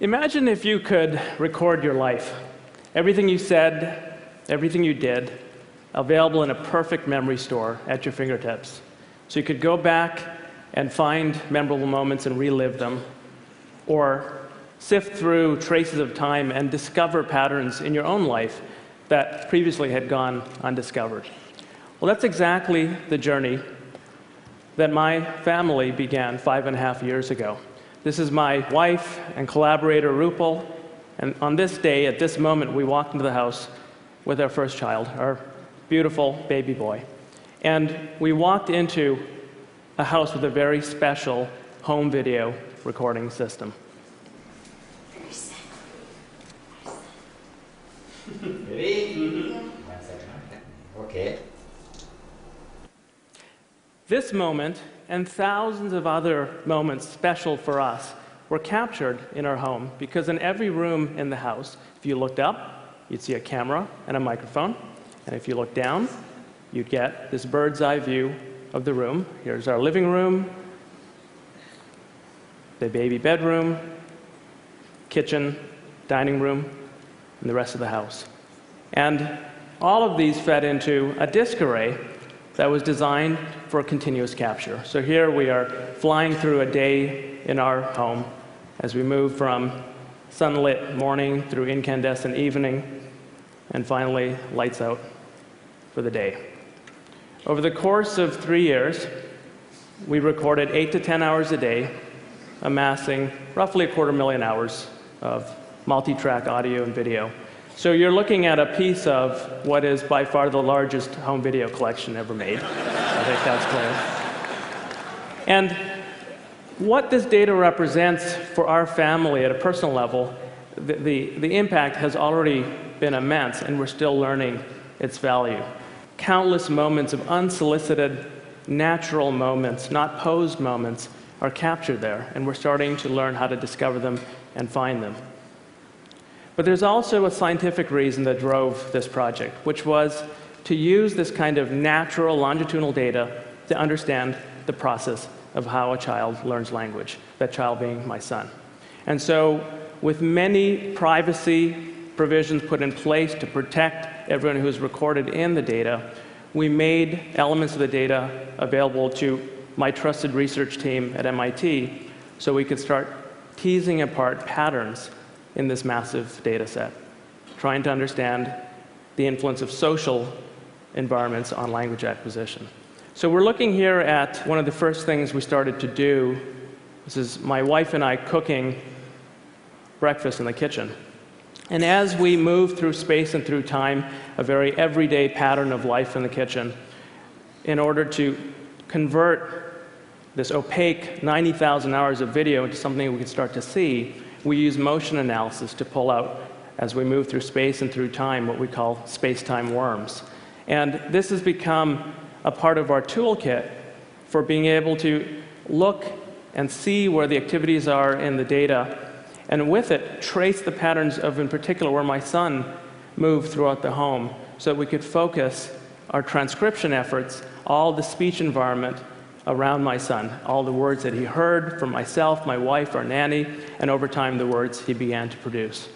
Imagine if you could record your life. Everything you said, everything you did, available in a perfect memory store at your fingertips. So you could go back and find memorable moments and relive them, or sift through traces of time and discover patterns in your own life that previously had gone undiscovered. Well, that's exactly the journey that my family began 5.5 years ago. This is my wife and collaborator, Rupal, and on this day, at this moment, we walked into the house with our first child, our beautiful baby boy. And we walked into a house with a very special home video recording system. Ready? Okay. This moment, and thousands of other moments special for us, were captured in our home because in every room in the house, if you looked up, you'd see a camera and a microphone. And if you looked down, you'd get this bird's eye view of the room. Here's our living room, the baby bedroom, kitchen, dining room, and the rest of the house. And all of these fed into a disk array that was designed for continuous capture. So here we are flying through a day in our home as we move from sunlit morning through incandescent evening, and finally lights out for the day. Over the course of 3 years, we recorded 8 to 10 hours a day, amassing roughly 250,000 hours of multi-track audio and video. So you're looking at a piece of what is by far the largest home video collection ever made. I think that's clear. And what this data represents for our family at a personal level, the impact has already been immense, and we're still learning its value. Countless moments of unsolicited, natural moments, not posed moments, are captured there, and we're starting to learn how to discover them and find them. But there's also a scientific reason that drove this project, which was to use this kind of natural longitudinal data to understand the process of how a child learns language, that child being my son. And so, with many privacy provisions put in place to protect everyone who's recorded in the data, we made elements of the data available to my trusted research team at MIT so we could start teasing apart patterns in this massive data set, trying to understand the influence of social environments on language acquisition. So we're looking here at one of the first things we started to do. This is my wife and I cooking breakfast in the kitchen. And as we move through space and through time, a very everyday pattern of life in the kitchen, in order to convert this opaque 90,000 hours of video into something we can start to see, we use motion analysis to pull out, as we move through space and through time, what we call space-time worms. And this has become a part of our toolkit for being able to look and see where the activities are in the data, and with it, trace the patterns of, in particular, where my son moved throughout the home, so that we could focus our transcription efforts, all the speech environment around my son, all the words that he heard from myself, my wife, our nanny, and over time, the words he began to produce.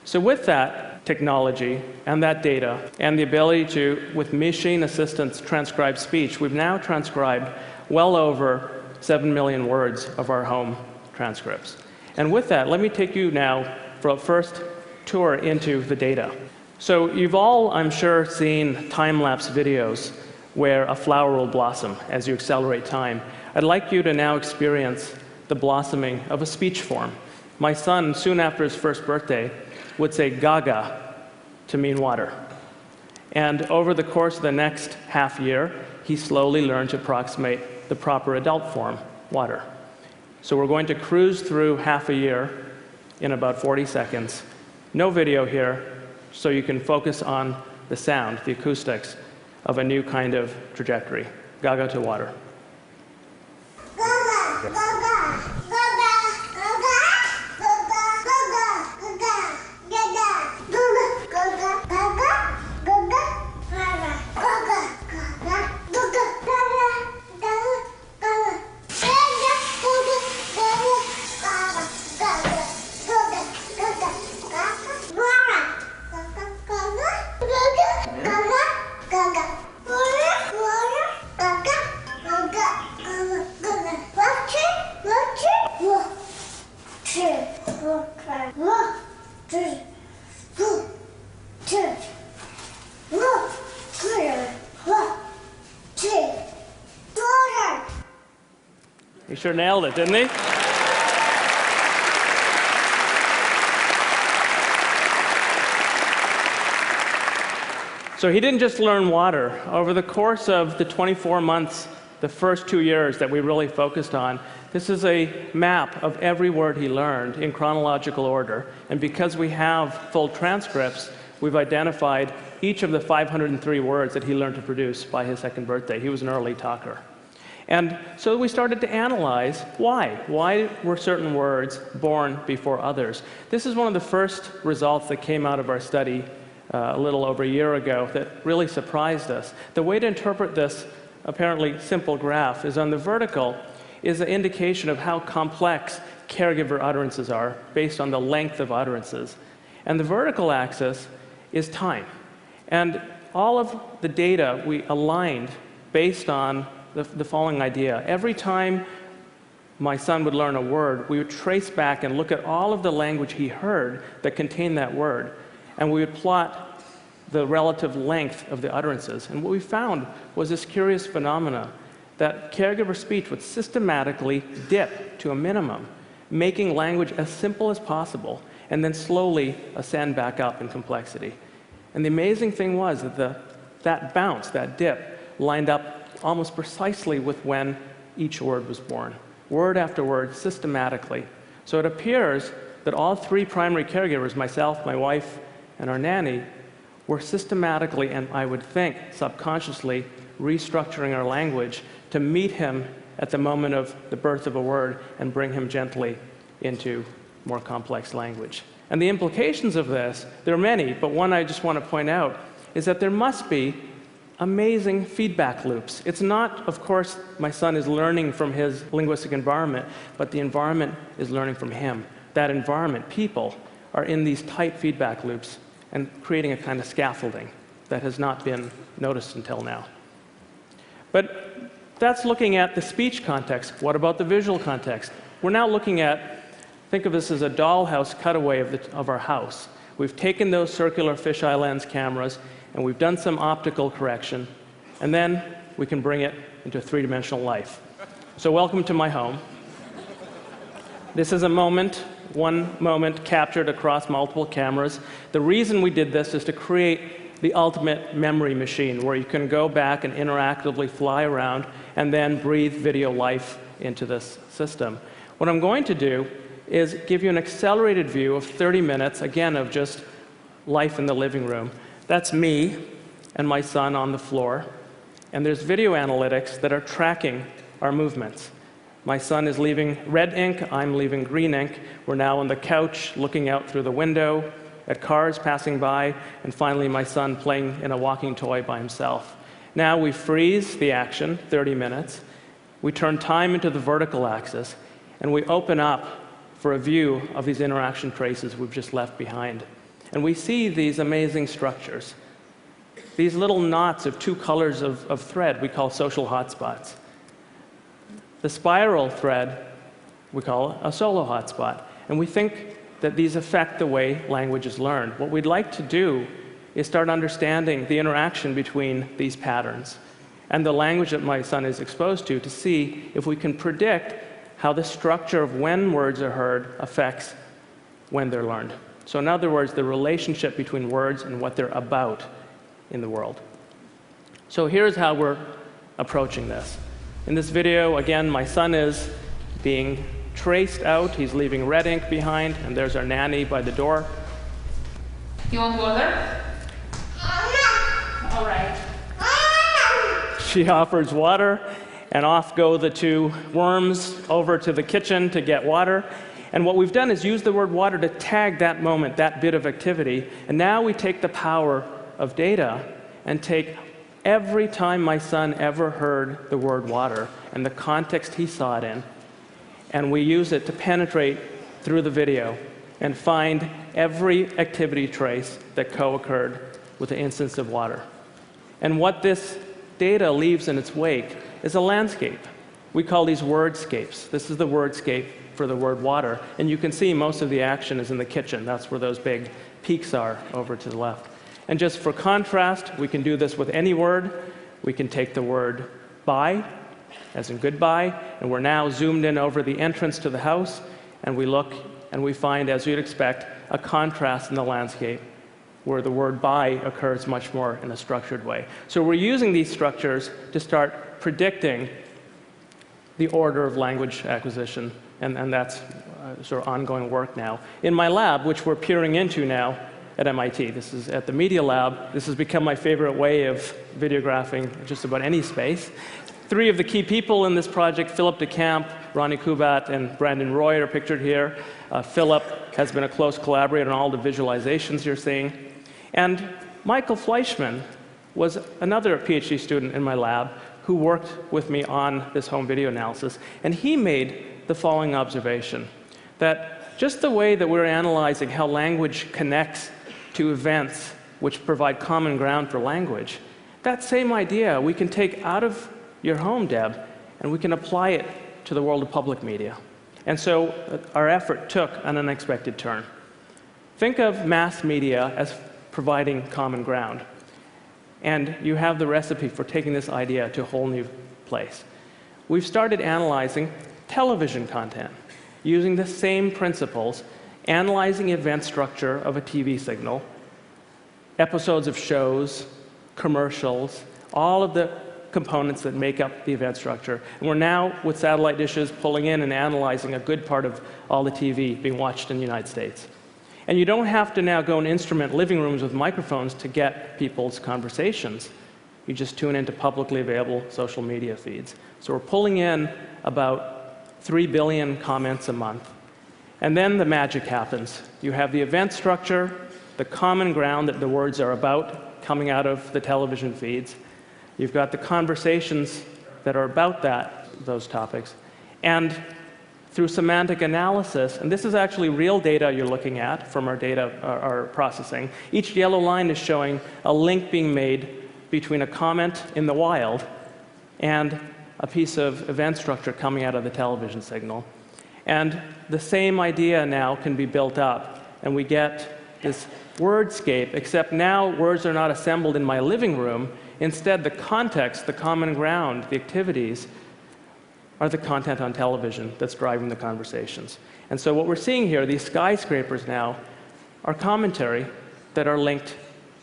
So with that technology and that data and the ability to, with machine assistance, transcribe speech, we've now transcribed well over 7 million words of our home transcripts. And with that, let me take you now for a first tour into the data. So you've all, I'm sure, seen time-lapse videos where a flower will blossom as you accelerate time. I'd like you to now experience the blossoming of a speech form. My son, soon after his first birthday, would say gaga to mean water. And over the course of the next half year, he slowly learned to approximate the proper adult form, water. So we're going to cruise through half a year in about 40 seconds. No video here, so you can focus on the sound, the acoustics of a new kind of trajectory. Gaga to water. Gaga, gaga, gaga, gaga. He sure nailed it, didn't he? So he didn't just learn water. Over the course of the 24 months, the first 2 years that we really focused on, this is a map of every word he learned in chronological order. And because we have full transcripts, we've identified each of the 503 words that he learned to produce by his 2nd birthday. He was an early talker. And so we started to analyze why. Why were certain words born before others? This is one of the first results that came out of our study a little over a year ago that really surprised us. The way to interpret this apparently simple graph is on the vertical is an indication of how complex caregiver utterances are based on the length of utterances. And the vertical axis is time. And all of the data we aligned based on the following idea. Every time my son would learn a word, we would trace back and look at all of the language he heard that contained that word. And we would plot the relative length of the utterances. And what we found was this curious phenomena that caregiver speech would systematically dip to a minimum, making language as simple as possible, and then slowly ascend back up in complexity. And the amazing thing was that that bounce, that dip, lined up almost precisely with when each word was born, word after word, systematically. So it appears that all 3 primary caregivers, myself, my wife, and our nanny, were systematically, and I would think subconsciously, restructuring our language to meet him at the moment of the birth of a word and bring him gently into more complex language. And the implications of this, there are many, but one I just want to point out is that there must be amazing feedback loops. It's not, of course, my son is learning from his linguistic environment, but the environment is learning from him. That environment, people, are in these tight feedback loops and creating a kind of scaffolding that has not been noticed until now. But that's looking at the speech context. What about the visual context? We're now looking at, think of this as a dollhouse cutaway of our house. We've taken those circular fisheye lens cameras and we've done some optical correction, and then we can bring it into 3-dimensional life. So welcome to my home. This is a moment, one moment captured across multiple cameras. The reason we did this is to create the ultimate memory machine where you can go back and interactively fly around and then breathe video life into this system. What I'm going to do is give you an accelerated view of 30 minutes, again, of just life in the living room. That's me and my son on the floor. And there's video analytics that are tracking our movements. My son is leaving red ink, I'm leaving green ink. We're now on the couch looking out through the window at cars passing by, and finally my son playing in a walking toy by himself. Now we freeze the action, 30 minutes. We turn time into the vertical axis, and we open up for a view of these interaction traces we've just left behind. And we see these amazing structures. These little knots of 2 colors of thread we call social hotspots. The spiral thread we call a solo hotspot. And we think that these affect the way language is learned. What we'd like to do is start understanding the interaction between these patterns and the language that my son is exposed to see if we can predict how the structure of when words are heard affects when they're learned. So in other words, the relationship between words and what they're about in the world. So here's how we're approaching this. In this video, again, my son is being traced out. He's leaving red ink behind, and there's our nanny by the door. You want water? All right. She offers water, and off go the 2 worms over to the kitchen to get water. And what we've done is use the word water to tag that moment, that bit of activity. And now we take the power of data and take every time my son ever heard the word water and the context he saw it in, and we use it to penetrate through the video and find every activity trace that co-occurred with the instance of water. And what this data leaves in its wake is a landscape. We call these wordscapes. This is the wordscape for the word water. And you can see most of the action is in the kitchen. That's where those big peaks are over to the left. And just for contrast, we can do this with any word. We can take the word bye, as in goodbye, and we're now zoomed in over the entrance to the house, and we look and we find, as you'd expect, a contrast in the landscape where the word bye occurs much more in a structured way. So we're using these structures to start predicting the order of language acquisition, and that's sort of ongoing work now. In my lab, which we're peering into now at MIT, this is at the Media Lab, this has become my favorite way of videographing just about any space. 3 of the key people in this project, Philip DeCamp, Ronnie Kubat, and Brandon Roy, are pictured here. Philip has been a close collaborator on all the visualizations you're seeing. And Michael Fleischman was another PhD student in my lab who worked with me on this home video analysis. And he made the following observation, that just the way that we're analyzing how language connects to events which provide common ground for language, that same idea we can take out of your home, Deb, and we can apply it to the world of public media. And so our effort took an unexpected turn. Think of mass media as providing common ground. And you have the recipe for taking this idea to a whole new place. We've started analyzing television content using the same principles, analyzing event structure of a TV signal, episodes of shows, commercials, all of the components that make up the event structure. And we're now, with satellite dishes, pulling in and analyzing a good part of all the TV being watched in the United States. And you don't have to now go and instrument living rooms with microphones to get people's conversations. You just tune into publicly available social media feeds. So we're pulling in about 3 billion comments a month. And then the magic happens. You have the event structure, the common ground that the words are about coming out of the television feeds. You've got the conversations that are about those topics. And through semantic analysis, and this is actually real data you're looking at from our data, our processing, each yellow line is showing a link being made between a comment in the wild and a piece of event structure coming out of the television signal. And the same idea now can be built up, and we get this wordscape, except now words are not assembled in my living room. Instead, the context, the common ground, the activities, are the content on television that's driving the conversations. And so what we're seeing here, these skyscrapers now, are commentary that are linked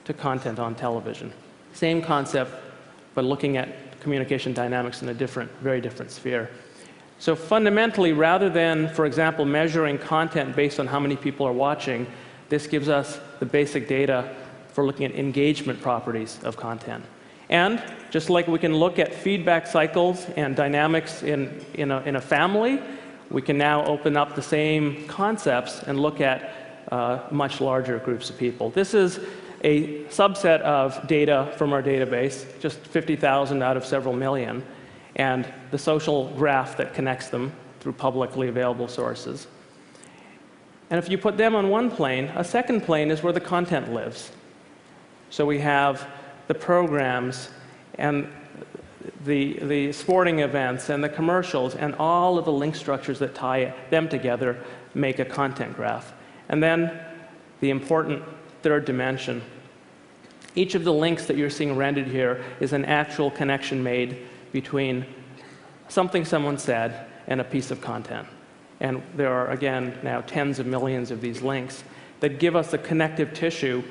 to content on television. Same concept, but looking at communication dynamics in a different, very different sphere. So fundamentally, rather than, for example, measuring content based on how many people are watching, this gives us the basic data for looking at engagement properties of content. And just like we can look at feedback cycles and dynamics in a family, we can now open up the same concepts and look at much larger groups of people. This is a subset of data from our database, just 50,000 out of several million, and the social graph that connects them through publicly available sources. And if you put them on one plane, a second plane is where the content lives. So we have the programs and the sporting events and the commercials and all of the link structures that tie them together make a content graph. And then the important third dimension. Each of the links that you're seeing rendered here is an actual connection made between something someone said and a piece of content. And there are, again, now tens of millions of these links that give us the connective tissue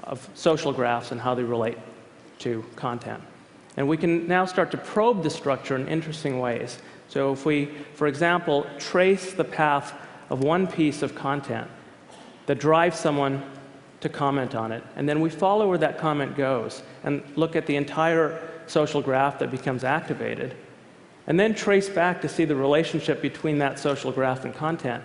of social graphs and how they relate to content. And we can now start to probe the structure in interesting ways. So if we, for example, trace the path of one piece of content that drives someone to comment on it, and then we follow where that comment goes and look at the entire social graph that becomes activated, and then trace back to see the relationship between that social graph and content,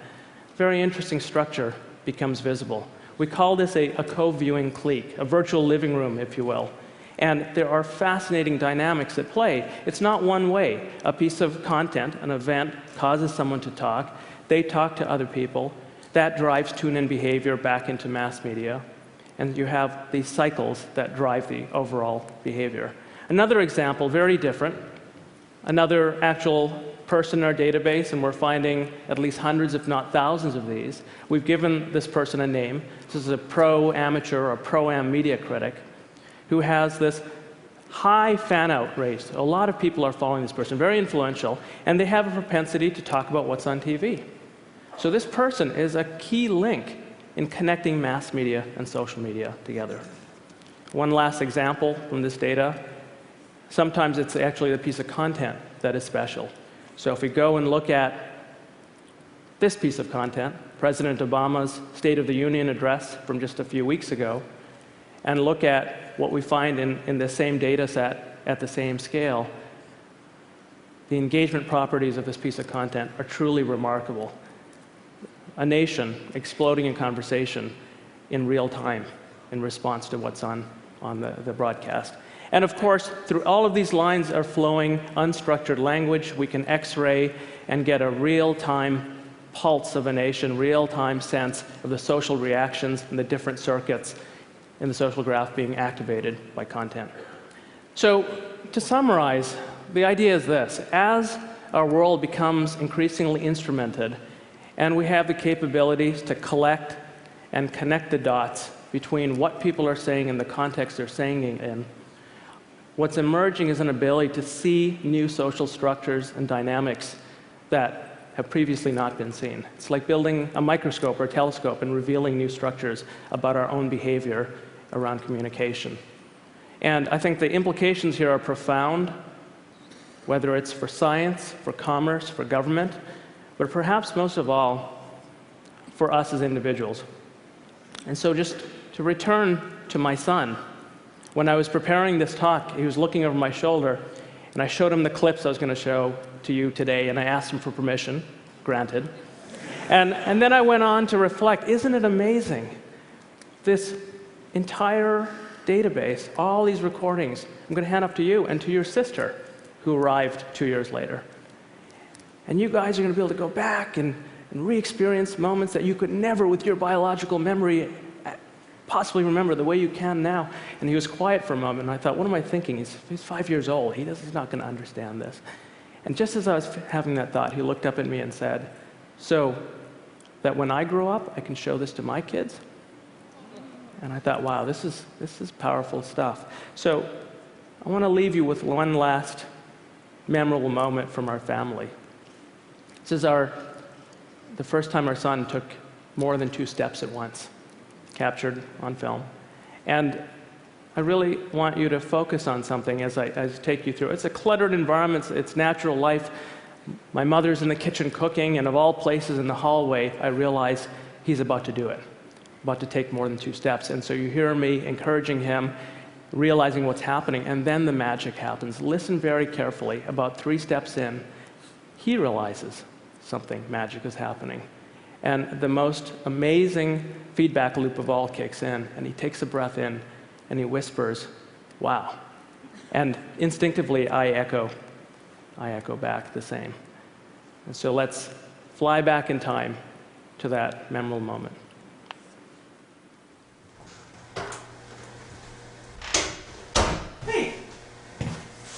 very interesting structure becomes visible. We call this a co-viewing clique, a virtual living room, if you will. And there are fascinating dynamics at play. It's not one way. A piece of content, an event, causes someone to talk. They talk to other people. That drives tune-in behavior back into mass media. And you have these cycles that drive the overall behavior. Another example, very different, another actual person in our database, and we're finding at least hundreds, if not thousands of these. We've given this person a name. This is a pro-amateur or pro-am media critic who has this high fan-out rate. A lot of people are following this person, very influential, and they have a propensity to talk about what's on TV. So this person is a key link in connecting mass media and social media together. One last example from this data. Sometimes it's actually the piece of content that is special. So if we go and look at this piece of content, President Obama's State of the Union address from just a few weeks ago, and look at what we find in the same data set at the same scale, the engagement properties of this piece of content are truly remarkable. A nation exploding in conversation in real time in response to what's on the broadcast. And of course, through all of these lines are flowing unstructured language. We can X-ray and get a real-time pulse of a nation, real-time sense of the social reactions and the different circuits in the social graph being activated by content. So to summarize, the idea is this. As our world becomes increasingly instrumented, and we have the capabilities to collect and connect the dots between what people are saying and the context they're saying it in, what's emerging is an ability to see new social structures and dynamics that have previously not been seen. It's like building a microscope or a telescope and revealing new structures about our own behavior around communication. And I think the implications here are profound, whether it's for science, for commerce, for government, but perhaps most of all, for us as individuals. And so just to return to my son, when I was preparing this talk, he was looking over my shoulder, and I showed him the clips I was going to show to you today, and I asked him for permission, granted. And then I went on to reflect, isn't it amazing? This entire database, all these recordings, I'm going to hand up to you and to your sister, who arrived 2 years later. And you guys are going to be able to go back and re-experience moments that you could never, with your biological memory, possibly remember the way you can now. And he was quiet for a moment, and I thought, what am I thinking? He's 5 years old. He's not going to understand this. And just as I was having that thought, he looked up at me and said, so that when I grow up, I can show this to my kids? And I thought, wow, this is powerful stuff. So I want to leave you with one last memorable moment from our family. This is the first time our son took more than 2 steps at once, captured on film. And I really want you to focus on something as I take you through. It's a cluttered environment, it's natural life. My mother's in the kitchen cooking, and of all places in the hallway, I realize he's about to do it, about to take more than 2 steps. And so you hear me encouraging him, realizing what's happening, and then the magic happens. Listen very carefully. About 3 steps in, he realizes something magic is happening. And the most amazing feedback loop of all kicks in, and he takes a breath in, and he whispers, wow. And instinctively, I echo back the same. And so let's fly back in time to that memorable moment. Hey,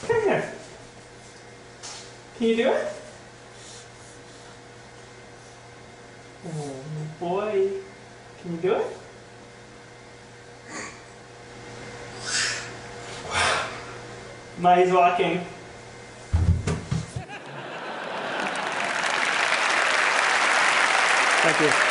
come here. Can you do it? Oh boy, can you do it? Now he's walking. Thank you.